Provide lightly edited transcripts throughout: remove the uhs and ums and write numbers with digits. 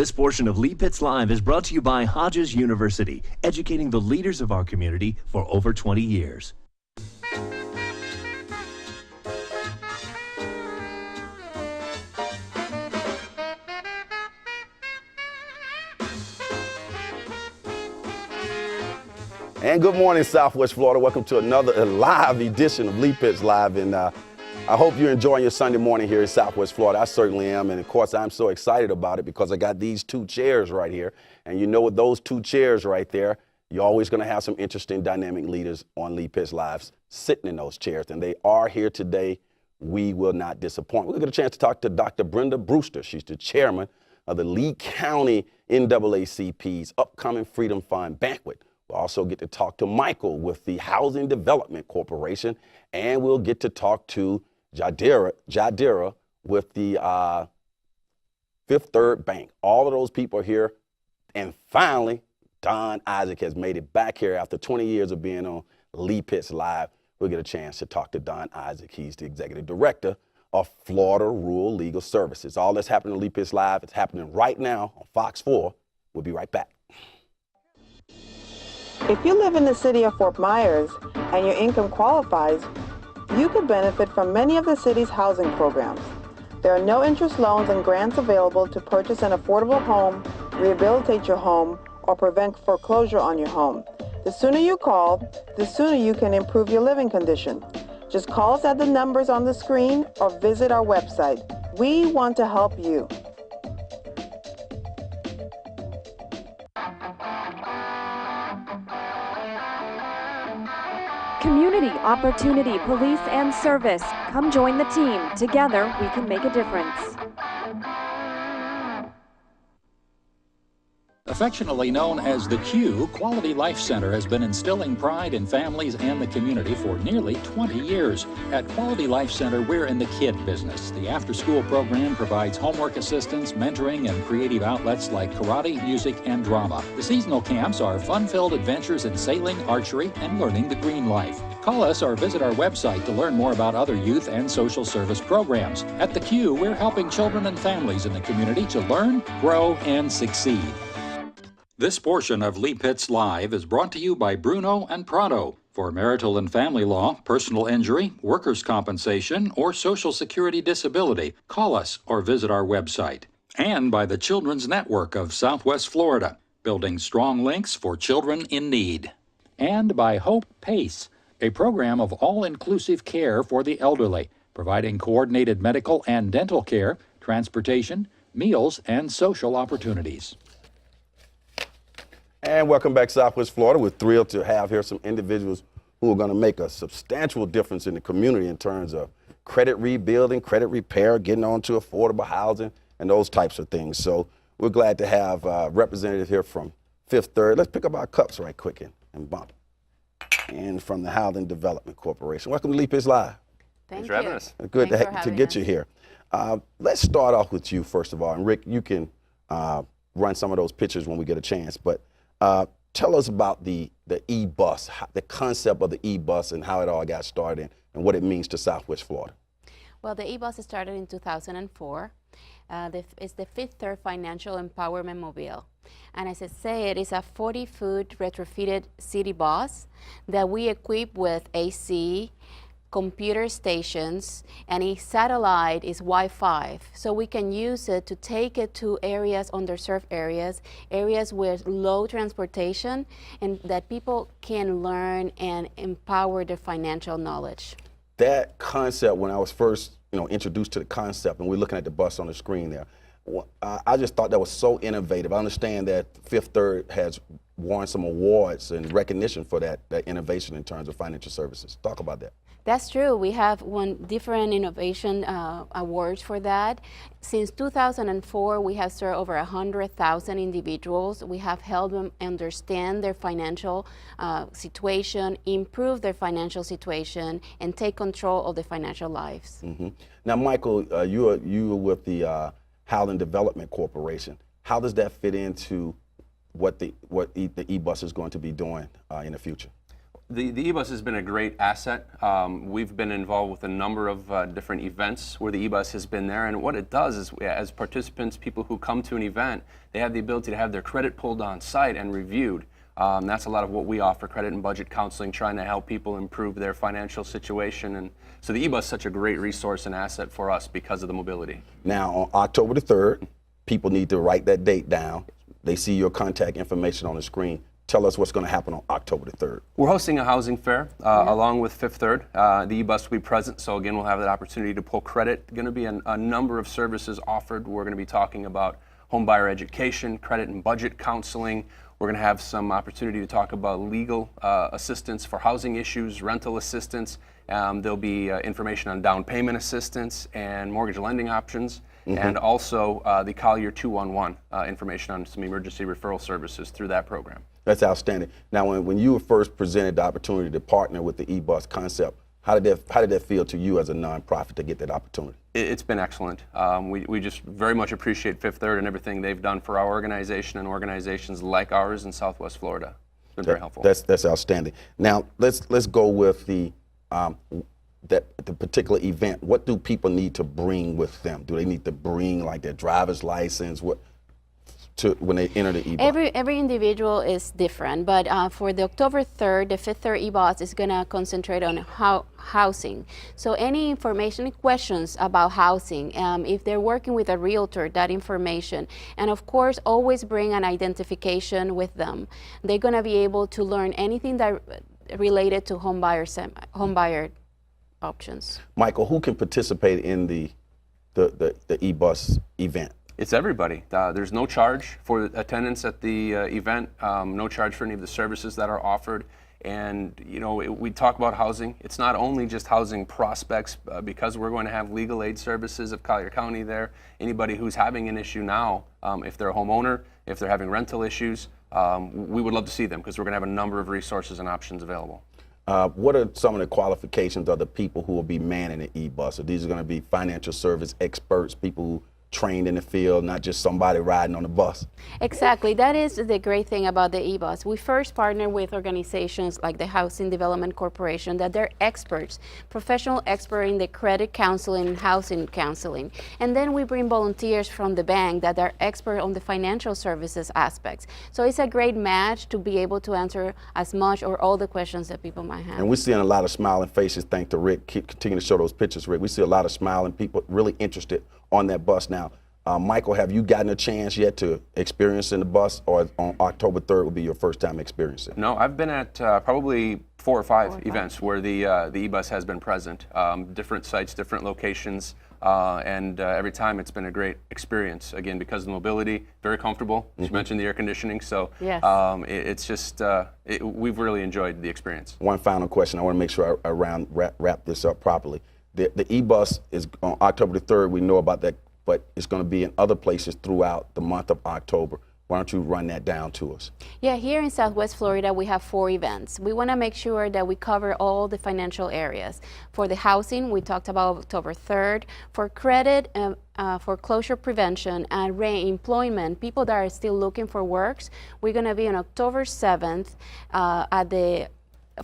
This portion of Lee Pitts Live is brought to you by Hodges University, educating the leaders of our community for over 20 years. And good morning, Southwest Florida. Welcome to another live edition of Lee Pitts Live. And I hope you're enjoying your Sunday morning here in Southwest Florida. I certainly am. And of course, I'm so excited about it because I got these two chairs right here. And you know, with those two chairs right there, you're always going to have some interesting dynamic leaders on Lee Pitts Live sitting in those chairs. And they are here today. We will not disappoint. We'll get a chance to talk to Dr. Brenda Brewster. She's the chairman of the Lee County NAACP's upcoming Freedom Fund banquet. We'll also get to talk to Michael with the Housing Development Corporation, and we'll get to talk to Jadira with the Fifth Third Bank. All of those people are here. And finally, Don Isaac has made it back here after 20 years of being on Lee Pitts Live. We'll get a chance to talk to Don Isaac. He's the executive director of Florida Rural Legal Services. All that's happening on Lee Pitts Live, it's happening right now on Fox 4. We'll be right back. If you live in the city of Fort Myers and your income qualifies, you could benefit from many of the city's housing programs. There are no interest loans and grants available to purchase an affordable home, rehabilitate your home, or prevent foreclosure on your home. The sooner you call, the sooner you can improve your living condition. Just call us at the numbers on the screen or visit our website. We want to help you. Community, opportunity, police, and service. Come join the team. Together, we can make a difference. Affectionately known as the Q, Quality Life Center has been instilling pride in families and the community for nearly 20 years. At Quality Life Center, we're in the kid business. The after-school program provides homework assistance, mentoring, and creative outlets like karate, music, and drama. The seasonal camps are fun-filled adventures in sailing, archery, and learning the green life. Call us or visit our website to learn more about other youth and social service programs. At the Q, we're helping children and families in the community to learn, grow, and succeed. This portion of Lee Pitts Live is brought to you by Bruno and Prado for marital and family law, personal injury, workers' compensation, or Social Security disability. Call us or visit our website. And by the Children's Network of Southwest Florida, building strong links for children in need. And by Hope PACE, a program of all-inclusive care for the elderly, providing coordinated medical and dental care, transportation, meals, and social opportunities. And welcome back, Southwest Florida. We're thrilled to have here some individuals who are going to make a substantial difference in the community in terms of credit rebuilding, credit repair, getting on to affordable housing, and those types of things. So we're glad to have representatives here from Fifth Third. Let's pick up our cups right quick and bump. And from the Housing Development Corporation. Welcome to Lee Pitts Live. Thanks for having us. Good to get you here. Let's start off with you, first of all. And Rick, you can run some of those pictures when we get a chance. But tell us about the e-bus, the concept of the e-bus and how it all got started and what it means to Southwest Florida. Well, the e-bus started in 2004. It's the Fifth Third Financial Empowerment Mobile. And as I say, it is a 40-foot retrofitted city bus that we equip with AC, computer stations, and a satellite is Wi-Fi. So we can use it to take it to areas, underserved areas, areas with low transportation, and that people can learn and empower their financial knowledge. That concept, when I was first introduced to the concept, and we're looking at the bus on the screen there, I just thought that was so innovative. I understand that Fifth Third has won some awards and recognition for that innovation in terms of financial services. Talk about that. That's true. We have won different innovation awards for that. Since 2004, we have served over 100,000 individuals. We have helped them understand their financial situation, improve their financial situation, and take control of their financial lives. Mm-hmm. Now, Michael, you are with the Housing Development Corporation. How does that fit into what the e-bus is going to be doing in the future? The e-bus has been a great asset. We've been involved with a number of different events where the e-bus has been there, and what it does is, as participants, people who come to an event, they have the ability to have their credit pulled on site and reviewed. That's a lot of what we offer, credit and budget counseling, trying to help people improve their financial situation. And so the e-bus is such a great resource and asset for us because of the mobility. Now, on October the 3rd, people need to write that date down. They see your contact information on the screen. Tell us what's going to happen on October the 3rd. We're hosting a housing fair along with Fifth Third. The e-bus will be present, so again, we'll have that opportunity to pull credit. Going to be a number of services offered. We're going to be talking about home buyer education, credit and budget counseling. We're going to have some opportunity to talk about legal assistance for housing issues, rental assistance. There'll be information on down payment assistance and mortgage lending options, and also the Collier 211 information on some emergency referral services through that program. That's outstanding. Now, when you were first presented the opportunity to partner with the e-bus concept, how did that feel to you as a nonprofit to get that opportunity? It's been excellent. We just very much appreciate Fifth Third and everything they've done for our organization and organizations like ours in Southwest Florida. It's been very helpful. That's outstanding. Now, let's go with the particular event. What do people need to bring with them? Do they need to bring like their driver's license? When they enter the e-bus? Every individual is different, but for the October 3rd, the Fifth Third e-bus is going to concentrate on housing. So any information, questions about housing, if they're working with a realtor, that information, and of course, always bring an identification with them. They're going to be able to learn anything that related to home buyer options. Michael, who can participate in the e-bus event? It's everybody. There's no charge for attendance at the event, no charge for any of the services that are offered. And, you know, we talk about housing. It's not only just housing prospects, because we're going to have legal aid services of Collier County there. Anybody who's having an issue now, if they're a homeowner, if they're having rental issues, we would love to see them because we're going to have a number of resources and options available. What are some of the qualifications of the people who will be manning the e-bus? So these are going to be financial service experts, people who trained in the field, not just somebody riding on the bus. Exactly. That is the great thing about the e-bus. We first partner with organizations like the Housing Development Corporation, that they're experts, professional experts in the credit counseling and housing counseling. And then we bring volunteers from the bank that are expert on the financial services aspects. So it's a great match to be able to answer as much or all the questions that people might have. And we're seeing a lot of smiling faces, thanks to Rick. Continue to show those pictures, Rick. We see a lot of smiling people really interested on that bus now. Michael, have you gotten a chance yet to experience in the bus, or on October 3rd will be your first time experiencing? No, I've been at probably four or five events where the e-bus has been present, different sites, different locations, and every time it's been a great experience. Again, because of the mobility, very comfortable. You mentioned the air conditioning, so yes. It's just, we've really enjoyed the experience. One final question. I want to make sure I wrap this up properly. The e-bus is on October the 3rd. We know about that, but it's going to be in other places throughout the month of October. Why don't you run that down to us? Yeah, here in Southwest Florida, we have 4 events. We want to make sure that we cover all the financial areas. For the housing, we talked about October 3rd. For credit, foreclosure prevention, and re-employment, people that are still looking for works, we're going to be on October 7th at the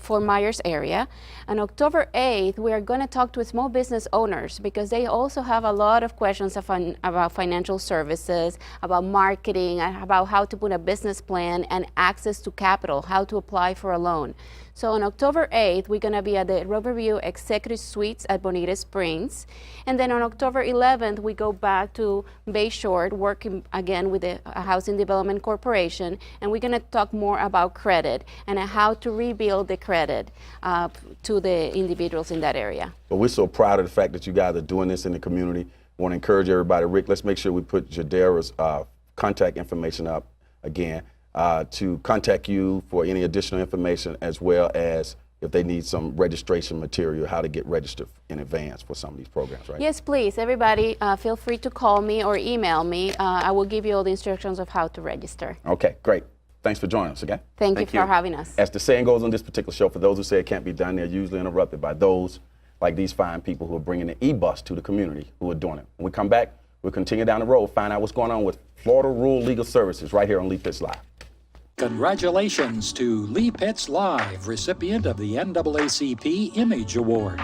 Fort Myers area. On October 8th, we are going to talk to small business owners because they also have a lot of questions about financial services, about marketing, about how to put a business plan and access to capital, how to apply for a loan. So on October 8th, we're going to be at the Riverview Executive Suites at Bonita Springs. And then on October 11th, we go back to Bayshore, working again with the Housing Development Corporation. And we're going to talk more about credit and how to rebuild the credit to the individuals in that area. But we're so proud of the fact that you guys are doing this in the community. I want to encourage everybody. Rick, let's make sure we put Jadera's contact information up again. To contact you for any additional information, as well as if they need some registration material, how to get registered in advance for some of these programs, right? Yes, please. Everybody, feel free to call me or email me. I will give you all the instructions of how to register. Okay, great. Thanks for joining us, okay? Thank you for having us. As the saying goes on this particular show, for those who say it can't be done, they're usually interrupted by those like these fine people who are bringing the e-bus to the community, who are doing it. When we come back, we'll continue down the road, find out what's going on with Florida Rural Legal Services right here on Leap This Live. Congratulations to Lee Pitts Live, recipient of the NAACP Image Award.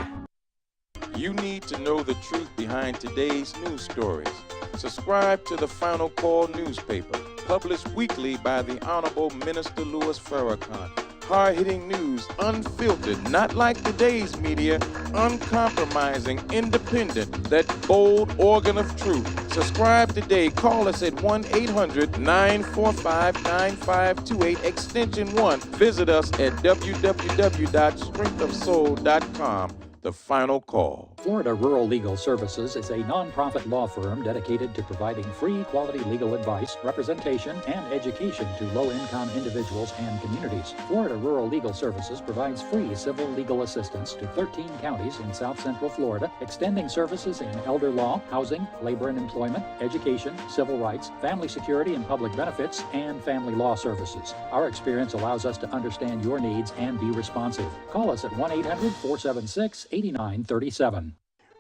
You need to know the truth behind today's news stories. Subscribe to the Final Call newspaper, published weekly by the Honorable Minister Louis Farrakhan. Hard-hitting news, unfiltered, not like today's media, uncompromising, independent, that bold organ of truth. Subscribe today. Call us at 1-800-945-9528, extension 1. Visit us at www.strengthofsoul.com. The Final Call. Florida Rural Legal Services is a nonprofit law firm dedicated to providing free, quality legal advice, representation, and education to low-income individuals and communities. Florida Rural Legal Services provides free civil legal assistance to 13 counties in South Central Florida, extending services in elder law, housing, labor and employment, education, civil rights, family security and public benefits, and family law services. Our experience allows us to understand your needs and be responsive. Call us at 1-800-476-8937.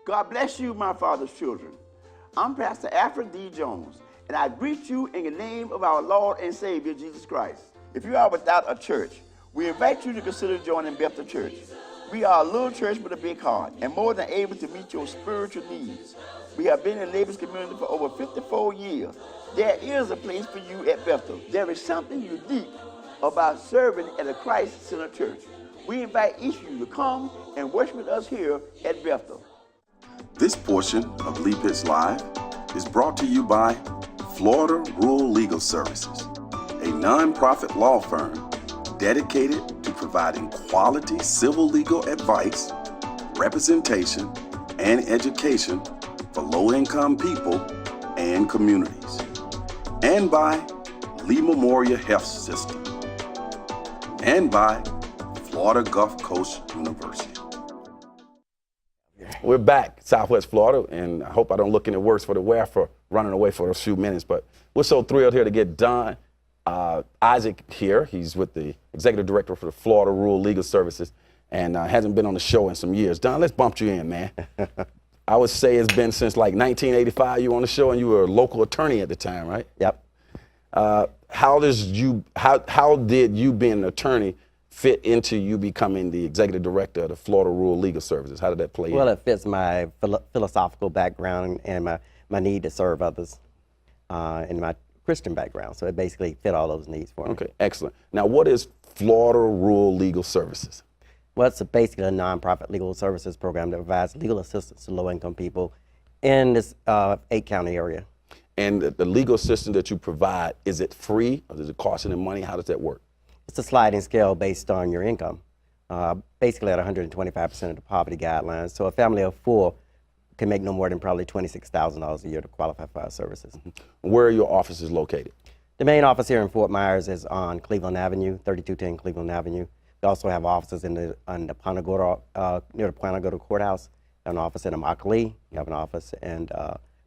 God bless you, my father's children. I'm Pastor Alfred D. Jones, and I greet you in the name of our Lord and Savior, Jesus Christ. If you are without a church, we invite you to consider joining Bethel Church. We are a little church with a big heart and more than able to meet your spiritual needs. We have been in Labor's community for over 54 years. There is a place for you at Bethel. There is something unique about serving at a Christ-centered church. We invite each of you to come and worship with us here at Bethel. This portion of Lee Pitts Live is brought to you by Florida Rural Legal Services, a nonprofit law firm dedicated to providing quality civil legal advice, representation, and education for low-income people and communities. And by Lee Memorial Health System. And by Florida Gulf Coast University. We're back, Southwest Florida, and I hope I don't look any worse for the wear for running away for a few minutes, but we're so thrilled here to get Don Isaac here. He's with the Executive Director for the Florida Rural Legal Services and hasn't been on the show in some years. Don, let's bump you in, man. I would say it's been since like 1985 you were on the show, and you were a local attorney at the time, right? Yep. How did you being an attorney fit into you becoming the executive director of the Florida Rural Legal Services? How did that play in? Well, it fits my philosophical background and my need to serve others and my Christian background. So it basically fit all those needs for me. Okay, excellent. Now, what is Florida Rural Legal Services? Well, it's basically a nonprofit legal services program that provides legal assistance to low-income people in this 8-county area. And the legal assistance that you provide, is it free or does it cost any money? How does that work? It's a sliding scale based on your income, basically at 125% of the poverty guidelines. So a family of 4 can make no more than probably $26,000 a year to qualify for our services. Where are your offices located? The main office here in Fort Myers is on Cleveland Avenue, 3210 Cleveland Avenue. We also have offices in the Punta Gorda, near the Punta Gorda Courthouse, an office in Immokalee, you have an office in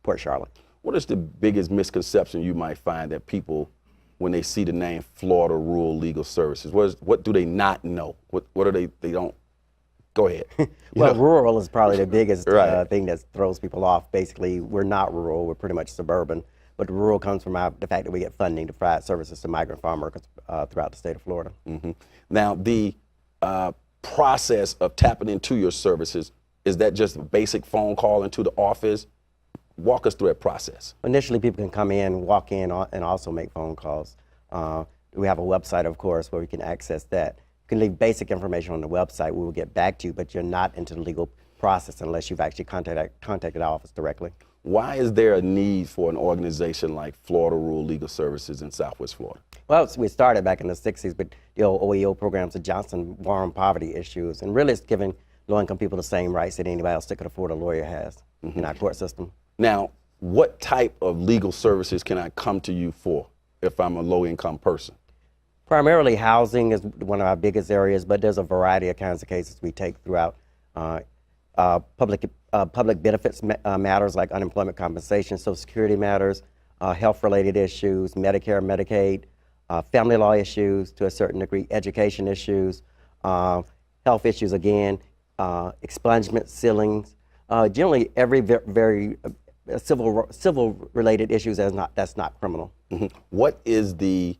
Port Charlotte. What is the biggest misconception you might find that people, when they see the name Florida Rural Legal Services, what do they not know? What are they don't? Go ahead. Well, rural is probably the biggest thing that throws people off. Basically, we're not rural, we're pretty much suburban, but the rural comes from the fact that we get funding to provide services to migrant farm workers throughout the state of Florida. Mm-hmm. Now, the process of tapping into your services, is that just a basic phone call into the office? Walk us through that process. Initially, people can come in, walk in, and also make phone calls. We have a website, of course, where you can access that. You can leave basic information on the website. We will get back to you, but you're not into the legal process unless you've actually contacted our office directly. Why is there a need for an organization like Florida Rural Legal Services in Southwest Florida? Well, we started back in the 60s with the old OEO programs, the Johnson War on Poverty issues, and really it's giving low-income people the same rights that anybody else that could afford a lawyer has in our court system. Now, what type of legal services can I come to you for if I'm a low-income person? Primarily housing is one of our biggest areas, but there's a variety of kinds of cases we take throughout. Public benefits matters like unemployment compensation, Social Security matters, health-related issues, Medicare, Medicaid, family law issues to a certain degree, education issues, health issues again, expungement, sealings, generally every very civil-related issues that's not criminal. Mm-hmm. What is the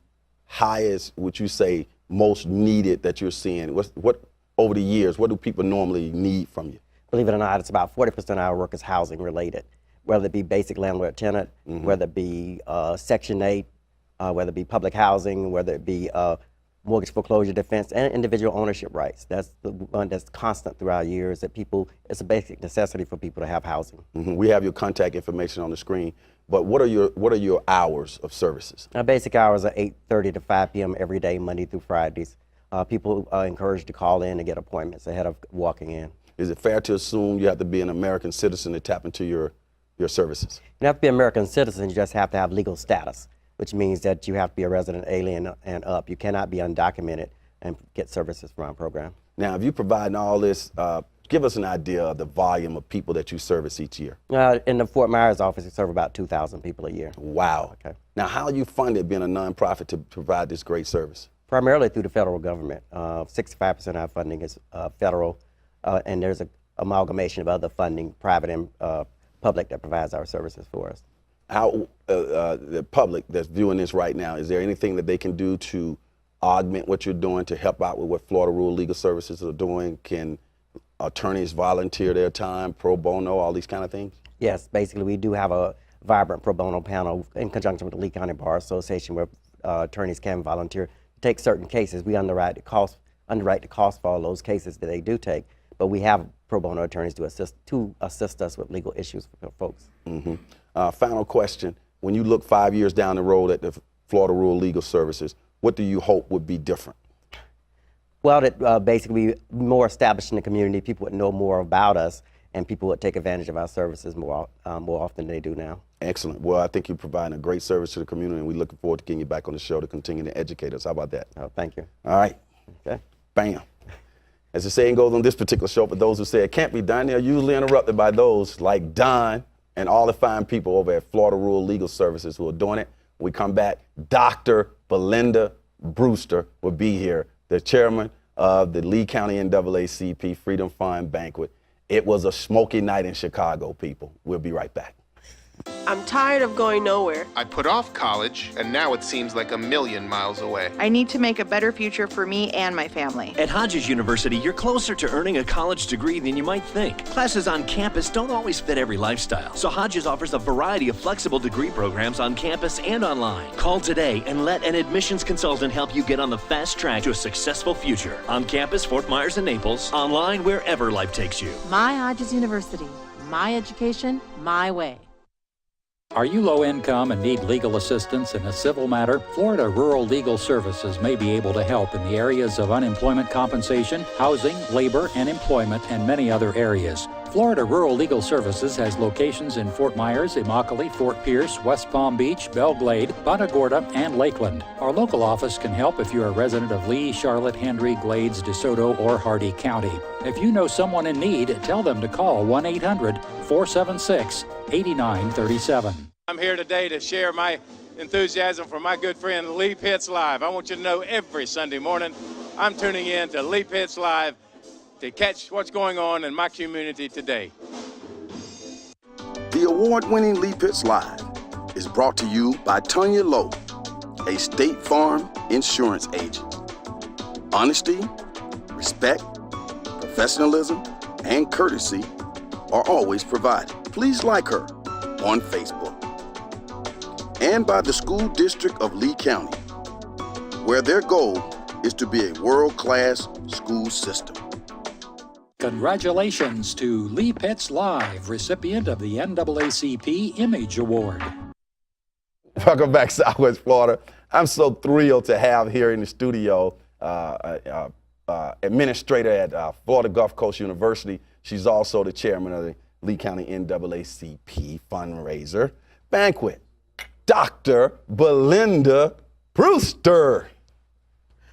highest, would you say, most needed that you're seeing? What over the years, what do people normally need from you? Believe it or not, it's about 40% of our work is housing related, whether it be basic landlord tenant, whether it be Section 8, whether it be public housing, whether it be mortgage foreclosure defense, and individual ownership rights. That's the one that's constant throughout years, that people, it's a basic necessity for people to have housing. We have your contact information on the screen, but what are your hours of services? Our basic hours are 8:30 to 5 p.m. every day, Monday through Fridays. People are encouraged to call in and get appointments ahead of walking in. Is it fair to assume you have to be an American citizen to tap into your services? You don't have to be an American citizen, you just have to have legal status, which means that you have to be a resident alien and up. You cannot be undocumented and get services from our program. Now, if you're providing all this, give us an idea of the volume of people that you service each year. In the Fort Myers office, we serve about 2,000 people a year. Wow. Okay. Now, how are you funded being a nonprofit to provide this great service? Primarily through the federal government. 65% of our funding is federal, and there's an amalgamation of other funding, private and public, that provides our services for us. How the public that's viewing this right now, is there anything that they can do to augment what you're doing to help out with what Florida Rural Legal Services are doing? Can attorneys volunteer their time, pro bono, all these kind of things? Yes, basically we do have a vibrant pro bono panel in conjunction with the Lee County Bar Association, where attorneys can volunteer to take certain cases. We underwrite the cost for all those cases that they do take, but we have pro bono attorneys to assist us with legal issues for folks. Final question. When you look 5 years down the road at the Florida Rural Legal Services, what do you hope would be different? Well, that basically be more established in the community. People would know more about us, and people would take advantage of our services more often than they do now. Excellent. Well, I think you're providing a great service to the community, and we're looking forward to getting you back on the show to continue to educate us. How about that? Oh, thank you. All right. Okay. Bam. As the saying goes on this particular show, for those who say it can't be done, they're usually interrupted by those like Don and all the fine people over at Florida Rural Legal Services who are doing it. When we come back, Dr. Belinda Brewster will be here, the chairman of the Lee County NAACP Freedom Fund Banquet. It was a smoky night in Chicago, people. We'll be right back. I'm tired of going nowhere. I put off college, and now it seems like a million miles away. I need to make a better future for me and my family. At Hodges University, you're closer to earning a college degree than you might think. Classes on campus don't always fit every lifestyle, so Hodges offers a variety of flexible degree programs on campus and online. Call today and let an admissions consultant help you get on the fast track to a successful future. On campus, Fort Myers and Naples, online wherever life takes you. My Hodges University, my education, my way. Are you low income and need legal assistance in a civil matter? Florida Rural Legal Services may be able to help in the areas of unemployment compensation, housing, labor, and employment, and many other areas. Florida Rural Legal Services has locations in Fort Myers, Immokalee, Fort Pierce, West Palm Beach, Belle Glade, Punta Gorda, and Lakeland. Our local office can help if you're a resident of Lee, Charlotte, Hendry, Glades, DeSoto, or Hardee County. If you know someone in need, tell them to call 1-800-476-8937. I'm here today to share my enthusiasm for my good friend Lee Pitts Live. I want you to know every Sunday morning I'm tuning in to Lee Pitts Live to catch what's going on in my community today. The award-winning Lee Pitts Live is brought to you by Tonya Lowe, a State Farm insurance agent. Honesty, respect, professionalism, and courtesy are always provided. Please like her on Facebook. And by the School District of Lee County, where their goal is to be a world-class school system. Congratulations to Lee Pitts Live, recipient of the NAACP Image Award. Welcome back, Southwest Florida. I'm so thrilled to have here in the studio administrator at Florida Gulf Coast University. She's also the chairman of the Lee County NAACP fundraiser banquet, Dr. Belinda Brewster.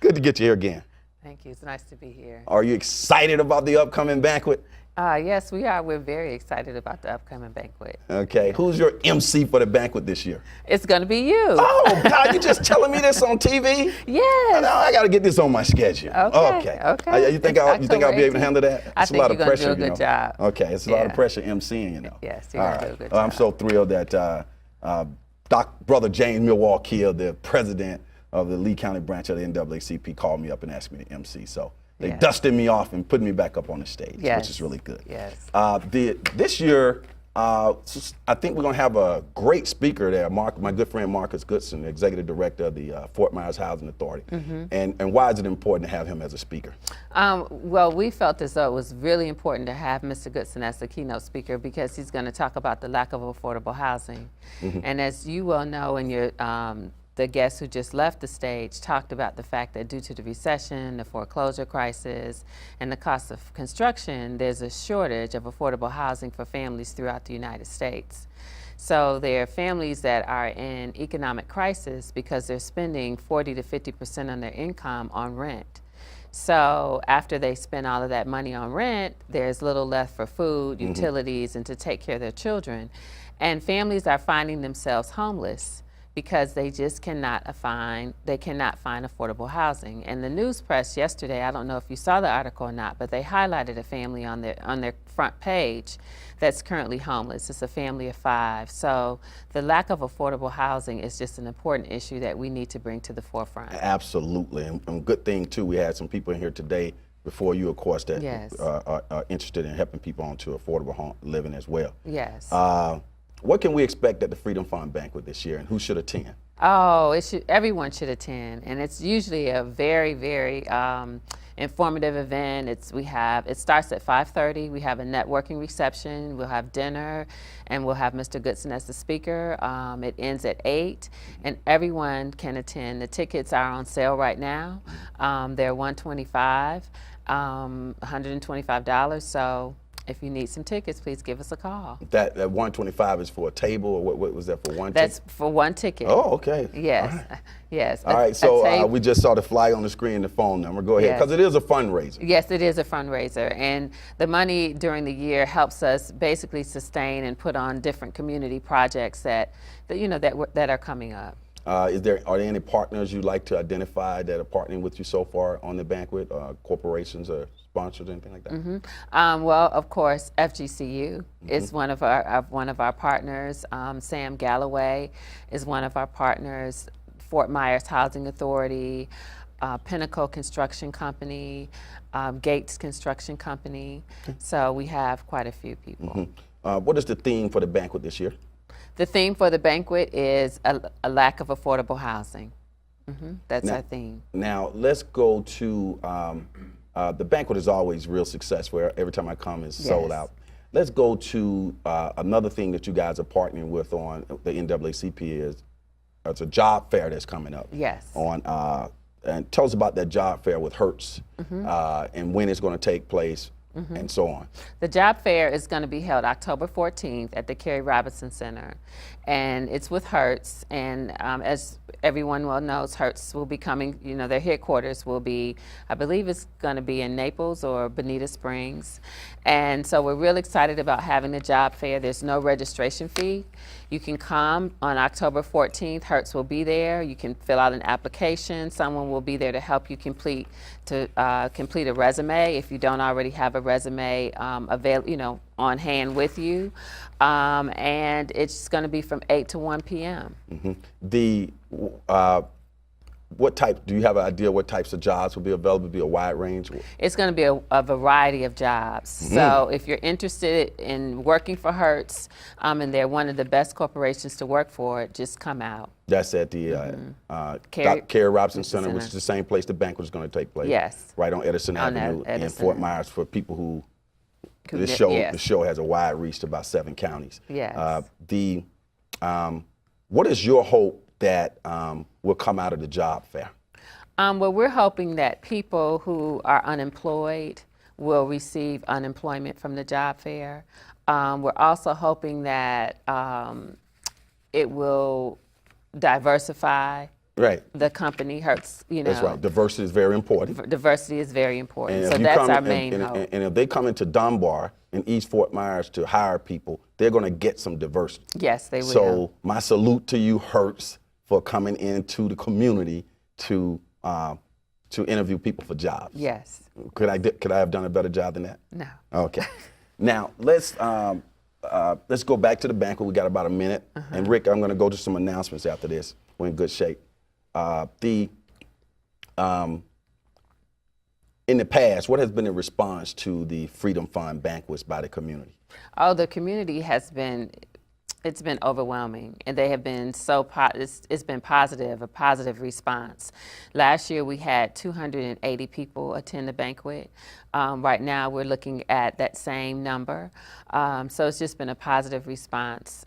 Good to get you here again. Thank you. It's nice to be here. Are you excited about the upcoming banquet? Yes, we are. We're very excited about the upcoming banquet. Okay. Who's your MC for the banquet this year? It's going to be you. Oh, God, you're just telling me this on TV? Yes. I got to get this on my schedule. Okay. You think I'll be able to handle that? I think you're going to do a good job. Okay. It's a lot of pressure MCing, you know. Yes, you're going to do a good job. I'm so thrilled that Brother James Milwaukee, the president of the Lee County branch of the NAACP called me up and asked me to MC. So they dusted me off and put me back up on the stage, which is really good. Yes. This year, I think we're going to have a great speaker there, my good friend Marcus Goodson, the Executive Director of the Fort Myers Housing Authority. And why is it important to have him as a speaker? Well, we felt as though it was really important to have Mr. Goodson as the keynote speaker because he's going to talk about the lack of affordable housing. And as you well know, in your the guests who just left the stage talked about the fact that due to the recession, the foreclosure crisis, and the cost of construction, there's a shortage of affordable housing for families throughout the United States. So there are families that are in economic crisis because they're spending 40 to 50% on their income on rent. So after they spend all of that money on rent, there's little left for food, utilities, and to take care of their children. And families are finding themselves homeless because they just cannot find affordable housing. And the news press yesterday, I don't know if you saw the article or not, but they highlighted a family on their front page that's currently homeless. It's a family of 5. So the lack of affordable housing is just an important issue that we need to bring to the forefront. Absolutely, and good thing too, we had some people in here today before you, of course, that are interested in helping people onto affordable home living as well. Yes. What can we expect at the Freedom Fund Banquet this year, and who should attend? Oh, everyone should attend, and it's usually a very, very informative event. It starts at 5:30. We have a networking reception. We'll have dinner, and we'll have Mr. Goodson as the speaker. It ends at 8, and everyone can attend. The tickets are on sale right now. They're $125, $125. So if you need some tickets, please give us a call. That $125 is for a table, or what was that for one That's ticket? for one ticket. Oh, okay. Yes, All right. yes. All right, so we just saw the flyer on the screen, the phone number. Go ahead, because it is a fundraiser. Yes, it is a fundraiser, and the money during the year helps us basically sustain and put on different community projects that are coming up. Are there any partners you'd like to identify that are partnering with you so far on the banquet, corporations or sponsors, anything like that? Well, of course, FGCU is one of our partners. Sam Galloway is one of our partners. Fort Myers Housing Authority, Pinnacle Construction Company, Gates Construction Company. So we have quite a few people. What is the theme for the banquet this year? The theme for the banquet is a lack of affordable housing. That's our theme. Now, let's go to, the banquet is always real successful. Every time I come, it's sold out. Let's go to another thing that you guys are partnering with on the NAACP it's a job fair that's coming up. Yes. And tell us about that job fair with Hertz and when it's going to take place. And so on. The job fair is going to be held October 14th at the Kerry Robinson Center, and it's with Hertz. And as everyone well knows, Hertz will be coming. Their headquarters will be, I believe, it's going to be in Naples or Bonita Springs. And so we're real excited about having the job fair. There's no registration fee. You can come on October 14th. Hertz will be there. You can fill out an application. Someone will be there to help you complete a resume if you don't already have a resume available, on hand with you. And it's going to be from 8 to 1 p.m. Do you have an idea what types of jobs will be available? Be a wide range? It's going to be a variety of jobs. So if you're interested in working for Hertz, and they're one of the best corporations to work for, just come out. That's at the Kerry Robinson Center, which is the same place the banquet is going to take place. Yes. Right on Edison Avenue in Fort Myers for people who, the show has a wide reach to about 7 counties. Yes. What is your hope that will come out of the job fair? Well, we're hoping that people who are unemployed will receive unemployment from the job fair. We're also hoping that it will diversify the company. Hertz, That's right. Diversity is very important. Diversity is very important. So that's our main hope. And if they come into Dunbar and East Fort Myers to hire people, they're going to get some diversity. Yes, they will. So my salute to you, Hertz, for coming into the community to interview people for jobs. Yes. Could I have done a better job than that? No. Okay. Now let's go back to the banquet. We got about a minute. And Rick, I'm going to go to some announcements after this. We're in good shape. In the past, what has been the response to the Freedom Fund banquets by the community? Oh, the community has been, it's been overwhelming, and they have been so, it's been positive, a positive response. Last year we had 280 people attend the banquet. Right now we're looking at that same number. So it's just been a positive response.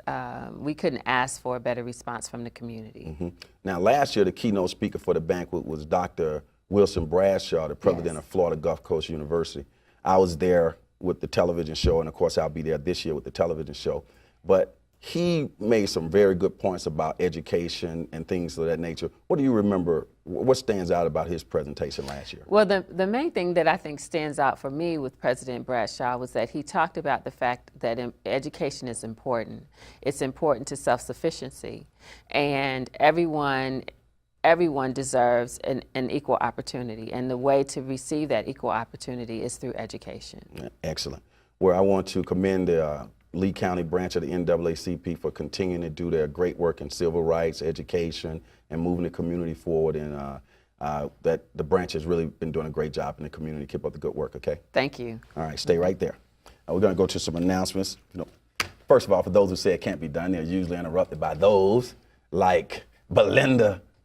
We couldn't ask for a better response from the community. Mm-hmm. Now last year the keynote speaker for the banquet was Dr. Wilson Bradshaw, the president of Florida Gulf Coast University. I was there with the television show, and of course I'll be there this year with the television show. But he made some very good points about education and things of that nature. What do you remember, what stands out about his presentation last year? Well, the main thing that I think stands out for me with President Bradshaw was that he talked about the fact that education is important. It's important to self-sufficiency, and everyone deserves an equal opportunity, and the way to receive that equal opportunity is through education. Excellent. Where I want to commend the Lee County branch of the NAACP for continuing to do their great work in civil rights, education, and moving the community forward, and that the branch has really been doing a great job in the community. Keep up the good work, okay? Thank you. All right, stay right there. We're going to go to some announcements. First of all, for those who say it can't be done, they're usually interrupted by those like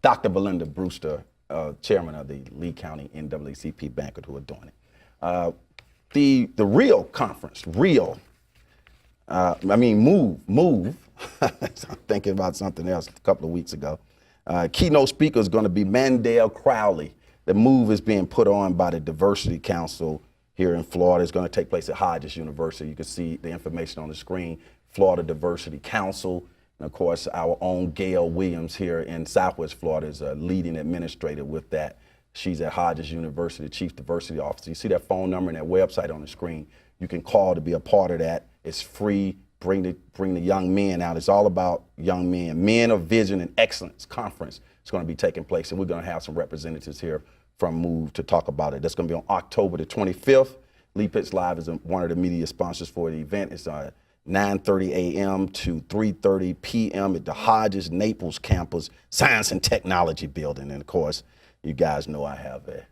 Dr. Belinda Brewster, chairman of the Lee County NAACP banquet, who are doing it. The real conference, Move. I'm thinking about something else a couple of weeks ago. Keynote speaker is going to be Mandel Crowley. The Move is being put on by the Diversity Council here in Florida. It's going to take place at Hodges University. You can see the information on the screen. Florida Diversity Council. And of course, our own Gail Williams here in Southwest Florida is a leading administrator with that. She's at Hodges University, Chief Diversity Officer. You see that phone number and that website on the screen. You can call to be a part of that. It's free. Bring the young men out. It's all about young men. Men of Vision and Excellence Conference is going to be taking place, and we're going to have some representatives here from Move to talk about it. That's going to be on October the 25th. Lee Pitts Live is one of the media sponsors for the event. It's 9:30 a.m. to 3:30 p.m. at the Hodges Naples campus, Science and Technology building. And of course, you guys know I have a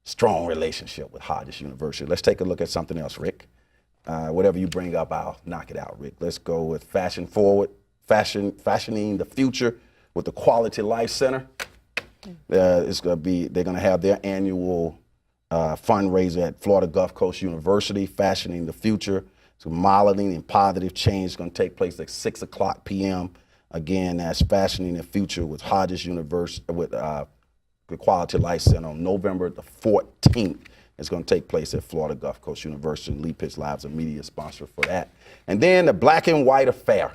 strong relationship with Hodges University. Let's take a look at something else, Rick. Whatever you bring up, I'll knock it out, Rick. Let's go with Fashion Forward, fashioning the future with the Quality Life Center. They're going to have their annual fundraiser at Florida Gulf Coast University, Fashioning the Future. So modeling and positive change is going to take place at 6 o'clock p.m. Again, that's Fashioning the Future with Hodges University, with the Quality Life Center on November the 14th. It's going to take place at Florida Gulf Coast University. Lee Pitts Live is a media sponsor for that. And then the Black and White Affair.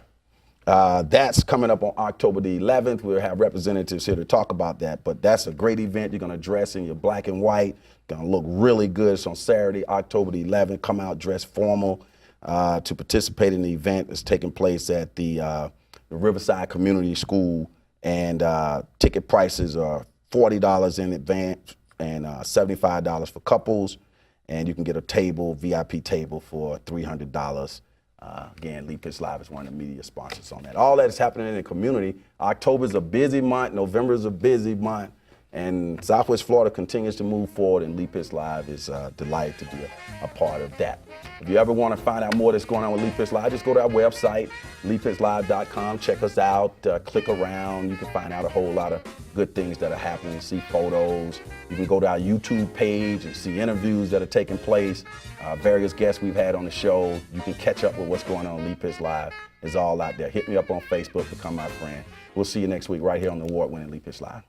That's coming up on October the 11th. We'll have representatives here to talk about that. But that's a great event. You're going to dress in your black and white. Going to look really good. It's on Saturday, October the 11th. Come out dressed formal to participate in the event. It's taking place at the Riverside Community School. And ticket prices are $40 in advance and $75 for couples, and you can get a table, VIP table, for $300. Again, Lee Pitts Live is one of the media sponsors on that. All that is happening in the community. October's a busy month, November's a busy month, and Southwest Florida continues to move forward, and Lee Pitts Live is delighted to be a part of that. If you ever want to find out more that's going on with Lee Pitts Live, just go to our website, leepittslive.com. Check us out, click around. You can find out a whole lot of good things that are happening, see photos. You can go to our YouTube page and see interviews that are taking place, various guests we've had on the show. You can catch up with what's going on. Lee Pitts Live is all out there. Hit me up on Facebook, become my friend. We'll see you next week right here on the award-winning Lee Pitts Live.